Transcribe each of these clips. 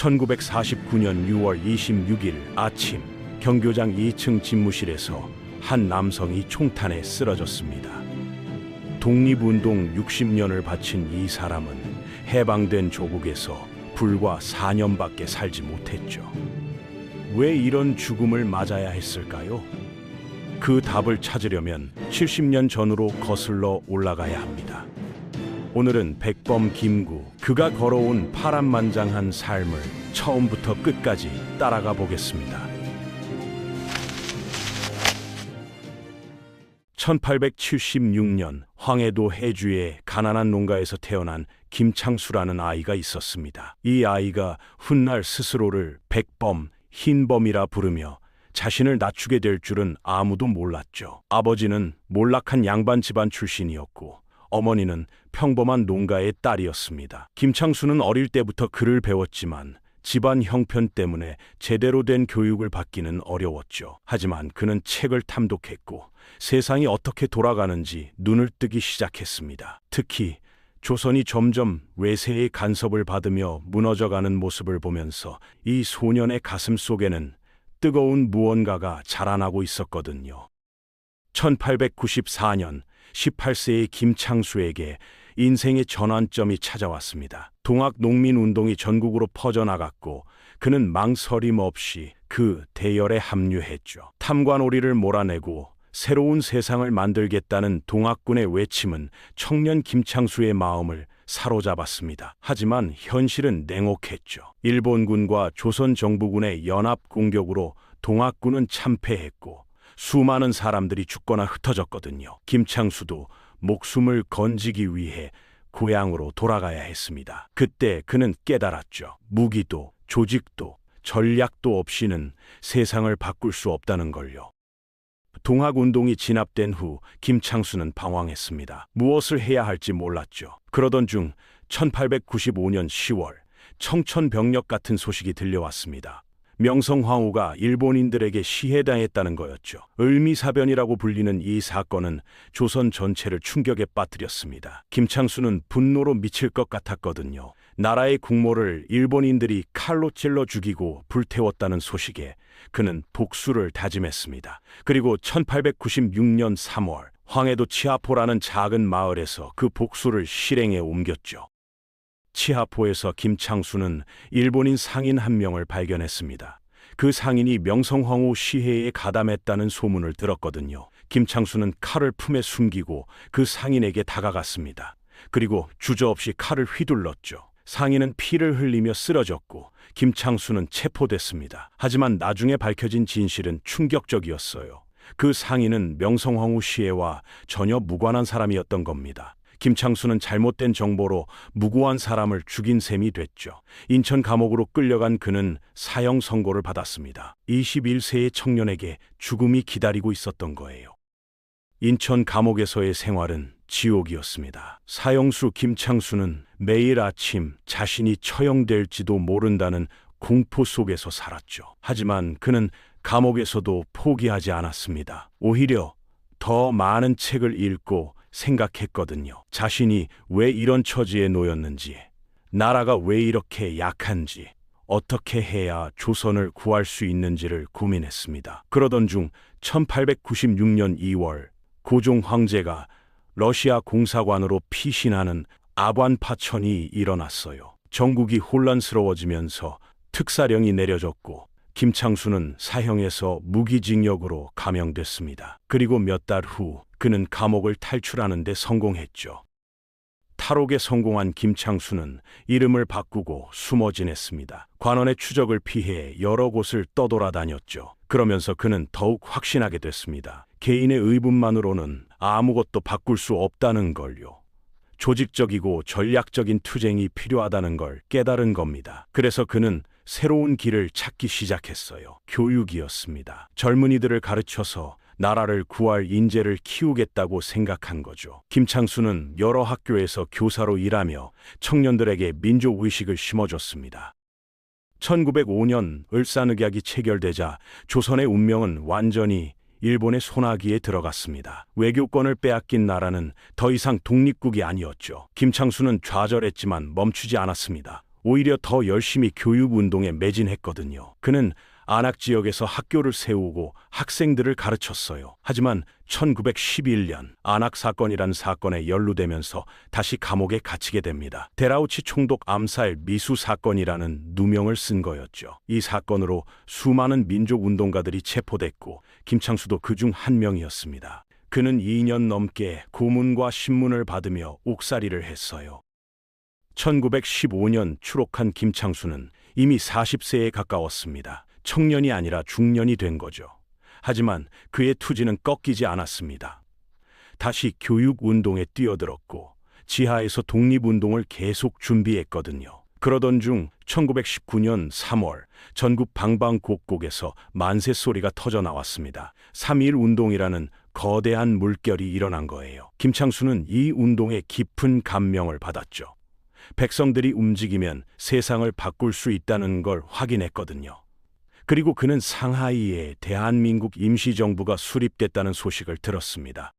1949년 6월 26일 아침, 경교장 2층 집무실에서 한 남성이 총탄에 쓰러졌습니다. 독립운동 60년을 바친 이 사람은 해방된 조국에서 불과 4년밖에 살지 못했죠. 왜 이런 죽음을 맞아야 했을까요? 그 답을 찾으려면 70년 전으로 거슬러 올라가야 합니다. 오늘은 백범 김구, 그가 걸어온 파란만장한 삶을 처음부터 끝까지 따라가 보겠습니다. 1876년 황해도 해주의 가난한 농가에서 태어난 김창수라는 아이가 있었습니다. 이 아이가 훗날 스스로를 백범, 흰범이라 부르며 자신을 낮추게 될 줄은 아무도 몰랐죠. 아버지는 몰락한 양반 집안 출신이었고 어머니는 평범한 농가의 딸이었습니다. 김창수는 어릴 때부터 글을 배웠지만 집안 형편 때문에 제대로 된 교육을 받기는 어려웠죠. 하지만 그는 책을 탐독했고 세상이 어떻게 돌아가는지 눈을 뜨기 시작했습니다. 특히 조선이 점점 외세의 간섭을 받으며 무너져가는 모습을 보면서 이 소년의 가슴 속에는 뜨거운 무언가가 자라나고 있었거든요. 1894년 18세의 김창수에게 인생의 전환점이 찾아왔습니다. 동학농민운동이 전국으로 퍼져나갔고 그는 망설임 없이 그 대열에 합류했죠. 탐관오리를 몰아내고 새로운 세상을 만들겠다는 동학군의 외침은 청년 김창수의 마음을 사로잡았습니다. 하지만 현실은 냉혹했죠. 일본군과 조선 정부군의 연합 공격으로 동학군은 참패했고 수많은 사람들이 죽거나 흩어졌거든요. 김창수도 목숨을 건지기 위해 고향으로 돌아가야 했습니다. 그때 그는 깨달았죠. 무기도 조직도 전략도 없이는 세상을 바꿀 수 없다는 걸요. 동학운동이 진압된 후 김창수는 방황했습니다. 무엇을 해야 할지 몰랐죠. 그러던 중 1895년 10월 청천벽력 같은 소식이 들려왔습니다. 명성황후가 일본인들에게 시해당했다는 거였죠. 을미사변이라고 불리는 이 사건은 조선 전체를 충격에 빠뜨렸습니다. 김창수는 분노로 미칠 것 같았거든요. 나라의 국모를 일본인들이 칼로 찔러 죽이고 불태웠다는 소식에 그는 복수를 다짐했습니다. 그리고 1896년 3월 황해도 치하포라는 작은 마을에서 그 복수를 실행에 옮겼죠. 치하포에서 김창수는 일본인 상인 한 명을 발견했습니다. 그 상인이 명성황후 시해에 가담했다는 소문을 들었거든요. 김창수는 칼을 품에 숨기고 그 상인에게 다가갔습니다. 그리고 주저없이 칼을 휘둘렀죠. 상인은 피를 흘리며 쓰러졌고 김창수는 체포됐습니다. 하지만 나중에 밝혀진 진실은 충격적이었어요. 그 상인은 명성황후 시해와 전혀 무관한 사람이었던 겁니다. 김창수는 잘못된 정보로 무고한 사람을 죽인 셈이 됐죠. 인천 감옥으로 끌려간 그는 사형 선고를 받았습니다. 21세의 청년에게 죽음이 기다리고 있었던 거예요. 인천 감옥에서의 생활은 지옥이었습니다. 사형수 김창수는 매일 아침 자신이 처형될지도 모른다는 공포 속에서 살았죠. 하지만 그는 감옥에서도 포기하지 않았습니다. 오히려 더 많은 책을 읽고 생각했거든요. 자신이 왜 이런 처지에 놓였는지, 나라가 왜 이렇게 약한지, 어떻게 해야 조선을 구할 수 있는지를 고민했습니다. 그러던 중 1896년 2월 고종 황제가 러시아 공사관으로 피신하는 아관 파천이 일어났어요. 전국이 혼란스러워지면서 특사령이 내려졌고 김창수는 사형에서 무기징역으로 감형됐습니다. 그리고 몇 달 후 그는 감옥을 탈출하는 데 성공했죠. 탈옥에 성공한 김창수는 이름을 바꾸고 숨어 지냈습니다. 관원의 추적을 피해 여러 곳을 떠돌아다녔죠. 그러면서 그는 더욱 확신하게 됐습니다. 개인의 의분만으로는 아무것도 바꿀 수 없다는 걸요. 조직적이고 전략적인 투쟁이 필요하다는 걸 깨달은 겁니다. 그래서 그는 새로운 길을 찾기 시작했어요. 교육이었습니다. 젊은이들을 가르쳐서 나라를 구할 인재를 키우겠다고 생각한 거죠. 김창수는 여러 학교에서 교사로 일하며 청년들에게 민족의식을 심어줬습니다. 1905년 을사늑약이 체결되자 조선의 운명은 완전히 일본의 손아귀에 들어갔습니다. 외교권을 빼앗긴 나라는 더 이상 독립국이 아니었죠. 김창수는 좌절했지만 멈추지 않았습니다. 오히려 더 열심히 교육운동에 매진했거든요. 그는 안악 지역에서 학교를 세우고 학생들을 가르쳤어요. 하지만 1911년 안악 사건이란 사건에 연루되면서 다시 감옥에 갇히게 됩니다. 데라우치 총독 암살 미수 사건이라는 누명을 쓴 거였죠. 이 사건으로 수많은 민족운동가들이 체포됐고 김창수도 그중 한 명이었습니다. 그는 2년 넘게 고문과 신문을 받으며 옥살이를 했어요. 1915년 추록한 김창수는 이미 40세에 가까웠습니다. 청년이 아니라 중년이 된 거죠. 하지만 그의 투지는 꺾이지 않았습니다. 다시 교육운동에 뛰어들었고 지하에서 독립운동을 계속 준비했거든요. 그러던 중 1919년 3월 전국 방방곡곡에서 만세 소리가 터져 나왔습니다. 3.1 운동이라는 거대한 물결이 일어난 거예요. 김창수는 이 운동에 깊은 감명을 받았죠. 백성들이 움직이면 세상을 바꿀 수 있다는 걸 확인했거든요. 그리고 그는 상하이에 대한민국 임시정부가 수립됐다는 소식을 들었습니다.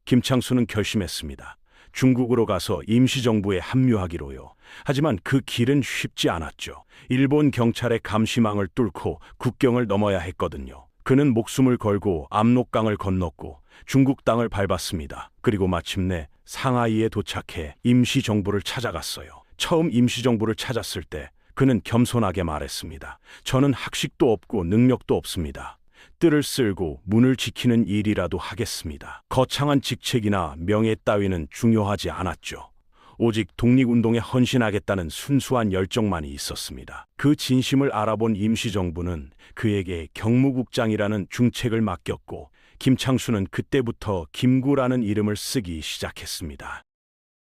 김창수는 결심했습니다. 중국으로 가서 임시정부에 합류하기로요. 하지만 그 길은 쉽지 않았죠. 일본 경찰의 감시망을 뚫고 국경을 넘어야 했거든요. 그는 목숨을 걸고 압록강을 건넜고 중국 땅을 밟았습니다. 그리고 마침내 상하이에 도착해 임시정부를 찾아갔어요. 처음 임시정부를 찾았을 때 그는 겸손하게 말했습니다. 저는 학식도 없고 능력도 없습니다. 뜰을 쓸고 문을 지키는 일이라도 하겠습니다. 거창한 직책이나 명예 따위는 중요하지 않았죠. 오직 독립운동에 헌신하겠다는 순수한 열정만이 있었습니다. 그 진심을 알아본 임시정부는 그에게 경무국장이라는 중책을 맡겼고 김창수는 그때부터 김구라는 이름을 쓰기 시작했습니다.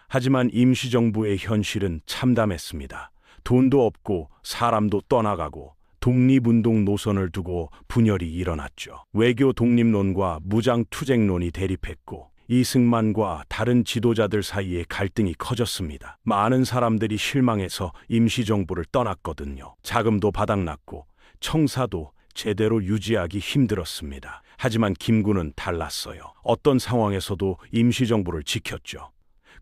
하지만 임시정부의 현실은 참담했습니다. 돈도 없고 사람도 떠나가고 독립운동 노선을 두고 분열이 일어났죠. 외교 독립론과 무장투쟁론이 대립했고 이승만과 다른 지도자들 사이에 갈등이 커졌습니다. 많은 사람들이 실망해서 임시정부를 떠났거든요. 자금도 바닥났고 청사도 제대로 유지하기 힘들었습니다. 하지만 김구는 달랐어요. 어떤 상황에서도 임시정부를 지켰죠.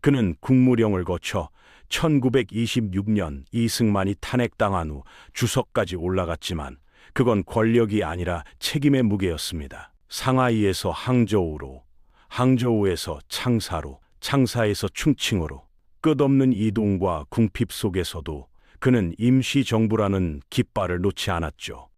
그는 국무령을 거쳐 1926년 이승만이 탄핵당한 후 주석까지 올라갔지만 그건 권력이 아니라 책임의 무게였습니다. 상하이에서 항저우로, 항저우에서 창사로, 창사에서 충칭으로 끝없는 이동과 궁핍 속에서도 그는 임시정부라는 깃발을 놓지 않았죠.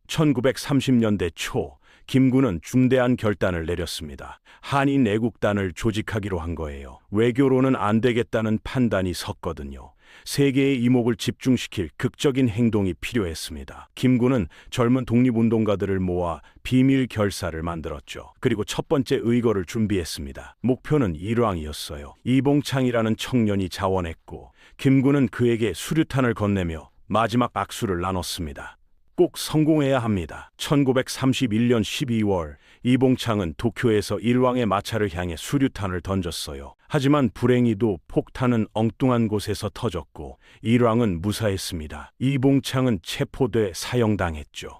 1930년대 초 김구는 중대한 결단을 내렸습니다. 한인 애국단을 조직하기로 한 거예요. 외교로는 안 되겠다는 판단이 섰거든요. 세계의 이목을 집중시킬 극적인 행동이 필요했습니다. 김구는 젊은 독립운동가들을 모아 비밀 결사를 만들었죠. 그리고 첫 번째 의거를 준비했습니다. 목표는 일왕이었어요. 이봉창이라는 청년이 자원했고 김구는 그에게 수류탄을 건네며 마지막 악수를 나눴습니다. 꼭 성공해야 합니다. 1931년 12월 이봉창은 도쿄에서 일왕의 마차를 향해 수류탄을 던졌어요. 하지만 불행히도 폭탄은 엉뚱한 곳에서 터졌고 일왕은 무사했습니다. 이봉창은 체포돼 사형당했죠.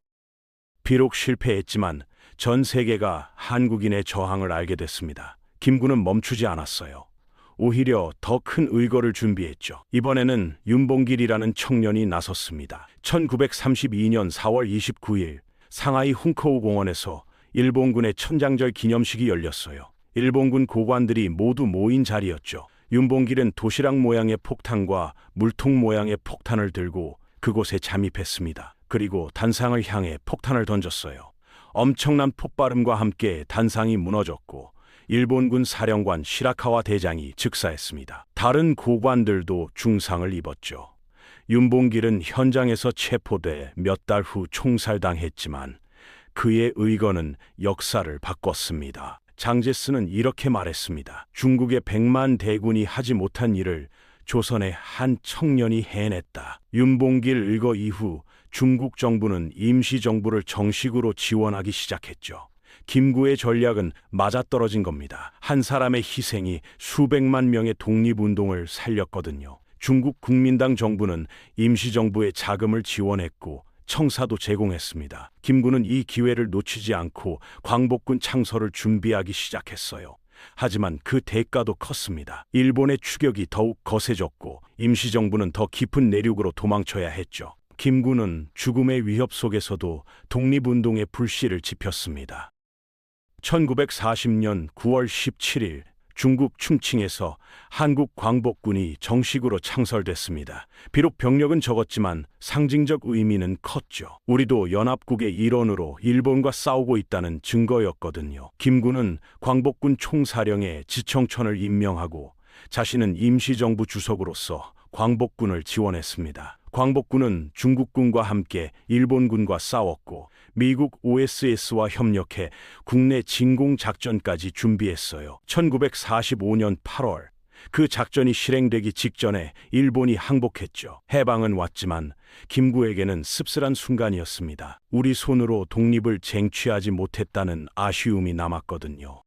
비록 실패했지만 전 세계가 한국인의 저항을 알게 됐습니다. 김구는 멈추지 않았어요. 오히려 더 큰 의거를 준비했죠. 이번에는 윤봉길이라는 청년이 나섰습니다. 1932년 4월 29일 상하이 훈커우 공원에서 일본군의 천장절 기념식이 열렸어요. 일본군 고관들이 모두 모인 자리였죠. 윤봉길은 도시락 모양의 폭탄과 물통 모양의 폭탄을 들고 그곳에 잠입했습니다. 그리고 단상을 향해 폭탄을 던졌어요. 엄청난 폭발음과 함께 단상이 무너졌고 일본군 사령관 시라카와 대장이 즉사했습니다. 다른 고관들도 중상을 입었죠. 윤봉길은 현장에서 체포돼 몇 달 후 총살당했지만 그의 의거는 역사를 바꿨습니다. 장제스는 이렇게 말했습니다. 중국의 100만 대군이 하지 못한 일을 조선의 한 청년이 해냈다. 윤봉길 의거 이후 중국 정부는 임시정부를 정식으로 지원하기 시작했죠. 김구의 전략은 맞아떨어진 겁니다. 한 사람의 희생이 수백만 명의 독립운동을 살렸거든요. 중국 국민당 정부는 임시정부의 자금을 지원했고 청사도 제공했습니다. 김구는 이 기회를 놓치지 않고 광복군 창설을 준비하기 시작했어요. 하지만 그 대가도 컸습니다. 일본의 추격이 더욱 거세졌고 임시정부는 더 깊은 내륙으로 도망쳐야 했죠. 김군은 죽음의 위협 속에서도 독립운동의 불씨를 지폈습니다. 1940년 9월 17일 중국 충칭에서 한국 광복군이 정식으로 창설됐습니다. 비록 병력은 적었지만 상징적 의미는 컸죠. 우리도 연합국의 일원으로 일본과 싸우고 있다는 증거였거든요. 김군은 광복군 총사령에 지청천을 임명하고 자신은 임시정부 주석으로서 광복군을 지원했습니다. 광복군은 중국군과 함께 일본군과 싸웠고 미국 OSS와 협력해 국내 진공 작전까지 준비했어요. 1945년 8월 그 작전이 실행되기 직전에 일본이 항복했죠. 해방은 왔지만 김구에게는 씁쓸한 순간이었습니다. 우리 손으로 독립을 쟁취하지 못했다는 아쉬움이 남았거든요.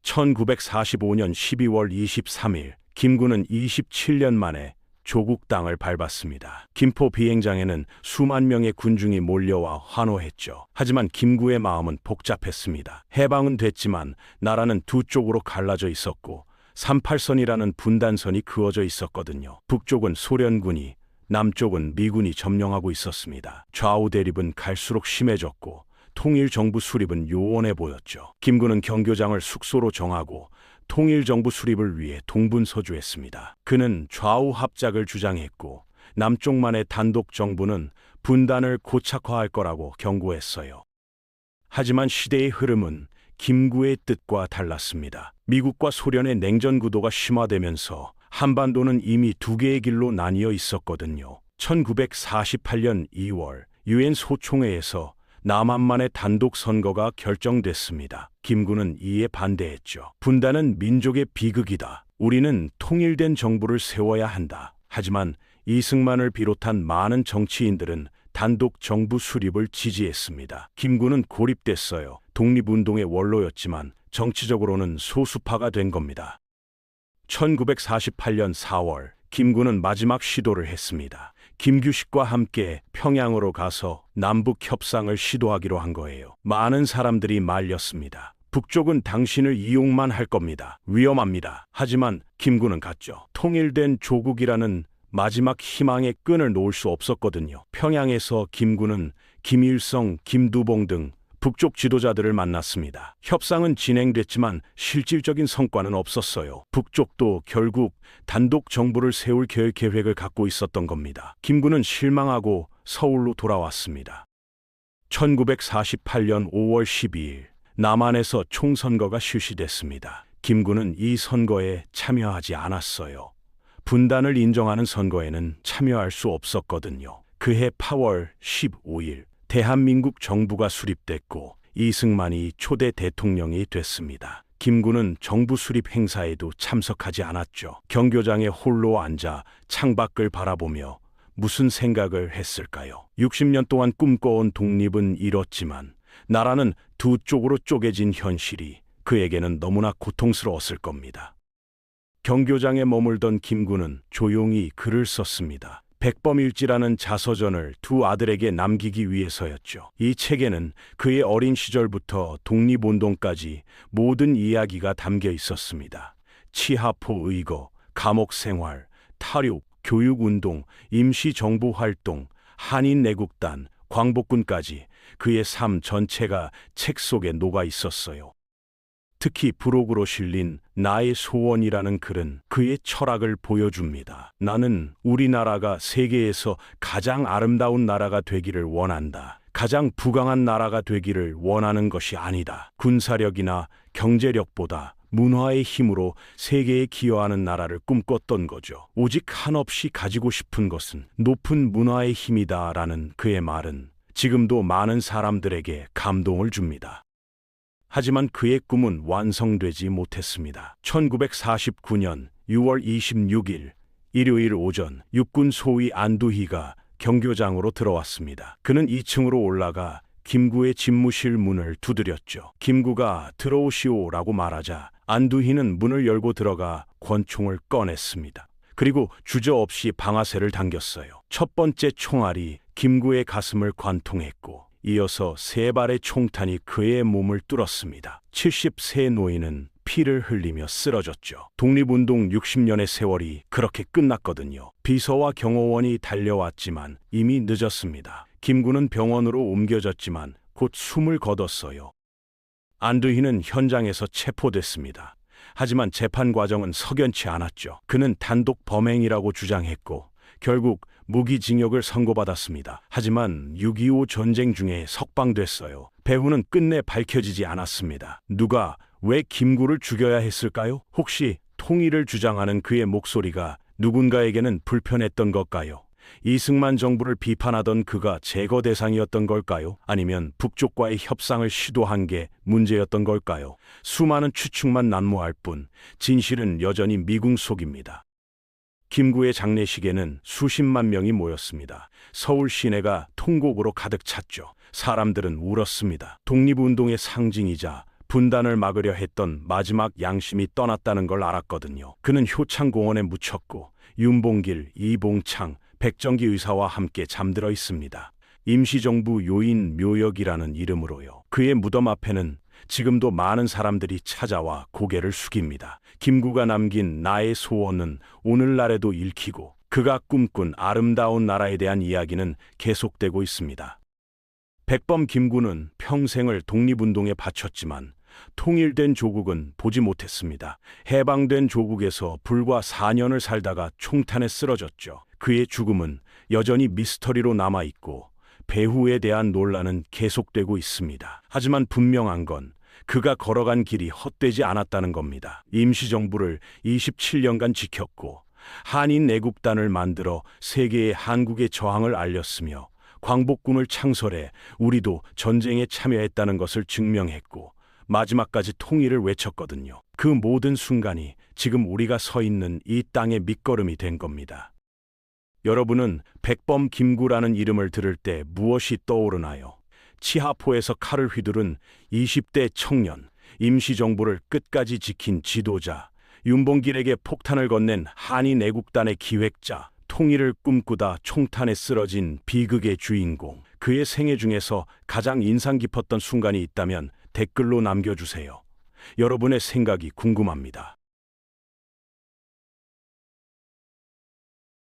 1945년 12월 23일 김구는 27년 만에 조국 땅을 밟았습니다. 김포 비행장에는 수만 명의 군중이 몰려와 환호했죠. 하지만 김구의 마음은 복잡했습니다. 해방은 됐지만 나라는 두 쪽으로 갈라져 있었고 38선이라는 분단선이 그어져 있었거든요. 북쪽은 소련군이, 남쪽은 미군이 점령하고 있었습니다. 좌우 대립은 갈수록 심해졌고 통일정부 수립은 요원해 보였죠. 김구는 경교장을 숙소로 정하고 통일정부 수립을 위해 동분서주했습니다. 그는 좌우 합작을 주장했고 남쪽만의 단독 정부는 분단을 고착화할 거라고 경고했어요. 하지만 시대의 흐름은 김구의 뜻과 달랐습니다. 미국과 소련의 냉전 구도가 심화되면서 한반도는 이미 두 개의 길로 나뉘어 있었거든요. 1948년 2월 유엔 소총회에서 남한만의 단독 선거가 결정됐습니다. 김구는 이에 반대했죠. 분단은 민족의 비극이다. 우리는 통일된 정부를 세워야 한다. 하지만 이승만을 비롯한 많은 정치인들은 단독 정부 수립을 지지했습니다. 김구는 고립됐어요. 독립운동의 원로였지만 정치적으로는 소수파가 된 겁니다. 1948년 4월 김구는 마지막 시도를 했습니다. 김규식과 함께 평양으로 가서 남북 협상을 시도하기로 한 거예요. 많은 사람들이 말렸습니다. 북쪽은 당신을 이용만 할 겁니다. 위험합니다. 하지만 김구는 갔죠. 통일된 조국이라는 마지막 희망의 끈을 놓을 수 없었거든요. 평양에서 김구는 김일성, 김두봉 등 북쪽 지도자들을 만났습니다. 협상은 진행됐지만 실질적인 성과는 없었어요. 북쪽도 결국 단독 정부를 세울 계획을 갖고 있었던 겁니다. 김구는 실망하고 서울로 돌아왔습니다. 1948년 5월 12일 남한에서 총선거가 실시됐습니다. 김구는 이 선거에 참여하지 않았어요. 분단을 인정하는 선거에는 참여할 수 없었거든요. 그해 8월 15일 대한민국 정부가 수립됐고 이승만이 초대 대통령이 됐습니다. 김구는 정부 수립 행사에도 참석하지 않았죠. 경교장에 홀로 앉아 창밖을 바라보며 무슨 생각을 했을까요? 60년 동안 꿈꿔온 독립은 이뤘지만 나라는 두 쪽으로 쪼개진 현실이 그에게는 너무나 고통스러웠을 겁니다. 경교장에 머물던 김구는 조용히 글을 썼습니다. 백범일지라는 자서전을 두 아들에게 남기기 위해서였죠. 이 책에는 그의 어린 시절부터 독립운동까지 모든 이야기가 담겨 있었습니다. 치하포 의거, 감옥생활, 탈육, 교육운동, 임시정부 활동, 한인내국단, 광복군까지 그의 삶 전체가 책 속에 녹아 있었어요. 특히 부록으로 실린 나의 소원이라는 글은 그의 철학을 보여줍니다. 나는 우리나라가 세계에서 가장 아름다운 나라가 되기를 원한다. 가장 부강한 나라가 되기를 원하는 것이 아니다. 군사력이나 경제력보다 문화의 힘으로 세계에 기여하는 나라를 꿈꿨던 거죠. 오직 한없이 가지고 싶은 것은 높은 문화의 힘이다라는 그의 말은 지금도 많은 사람들에게 감동을 줍니다. 하지만 그의 꿈은 완성되지 못했습니다. 1949년 6월 26일 일요일 오전 육군 소위 안두희가 경교장으로 들어왔습니다. 그는 2층으로 올라가 김구의 집무실 문을 두드렸죠. 김구가 들어오시오라고 말하자 안두희는 문을 열고 들어가 권총을 꺼냈습니다. 그리고 주저없이 방아쇠를 당겼어요. 첫 번째 총알이 김구의 가슴을 관통했고 이어서 세 발의 총탄이 그의 몸을 뚫었습니다. 70세 노인은 피를 흘리며 쓰러졌죠. 독립운동 60년의 세월이 그렇게 끝났거든요. 비서와 경호원이 달려왔지만 이미 늦었습니다. 김구는 병원으로 옮겨졌지만 곧 숨을 거뒀어요. 안두희는 현장에서 체포됐습니다. 하지만 재판 과정은 석연치 않았죠. 그는 단독 범행이라고 주장했고 결국 무기징역을 선고받았습니다. 하지만 6.25 전쟁 중에 석방됐어요. 배후는 끝내 밝혀지지 않았습니다. 누가 왜 김구를 죽여야 했을까요? 혹시 통일을 주장하는 그의 목소리가 누군가에게는 불편했던 걸까요? 이승만 정부를 비판하던 그가 제거 대상이었던 걸까요? 아니면 북쪽과의 협상을 시도한 게 문제였던 걸까요? 수많은 추측만 난무할 뿐 진실은 여전히 미궁 속입니다. 김구의 장례식에는 수십만 명이 모였습니다. 서울 시내가 통곡으로 가득 찼죠. 사람들은 울었습니다. 독립운동의 상징이자 분단을 막으려 했던 마지막 양심이 떠났다는 걸 알았거든요. 그는 효창공원에 묻혔고 윤봉길, 이봉창, 백정기 의사와 함께 잠들어 있습니다. 임시정부 요인 묘역이라는 이름으로요. 그의 무덤 앞에는 지금도 많은 사람들이 찾아와 고개를 숙입니다. 김구가 남긴 나의 소원은 오늘날에도 읽히고 그가 꿈꾼 아름다운 나라에 대한 이야기는 계속되고 있습니다. 백범 김구는 평생을 독립운동에 바쳤지만 통일된 조국은 보지 못했습니다. 해방된 조국에서 불과 4년을 살다가 총탄에 쓰러졌죠. 그의 죽음은 여전히 미스터리로 남아있고 배후에 대한 논란은 계속되고 있습니다. 하지만 분명한 건 그가 걸어간 길이 헛되지 않았다는 겁니다. 임시정부를 27년간 지켰고 한인 애국단을 만들어 세계에 한국의 저항을 알렸으며 광복군을 창설해 우리도 전쟁에 참여했다는 것을 증명했고 마지막까지 통일을 외쳤거든요. 그 모든 순간이 지금 우리가 서 있는 이 땅의 밑거름이 된 겁니다. 여러분은 백범 김구라는 이름을 들을 때 무엇이 떠오르나요? 치하포에서 칼을 휘두른 20대 청년, 임시정부를 끝까지 지킨 지도자, 윤봉길에게 폭탄을 건넨 한인 애국단의 기획자, 통일을 꿈꾸다 총탄에 쓰러진 비극의 주인공. 그의 생애 중에서 가장 인상 깊었던 순간이 있다면 댓글로 남겨주세요. 여러분의 생각이 궁금합니다.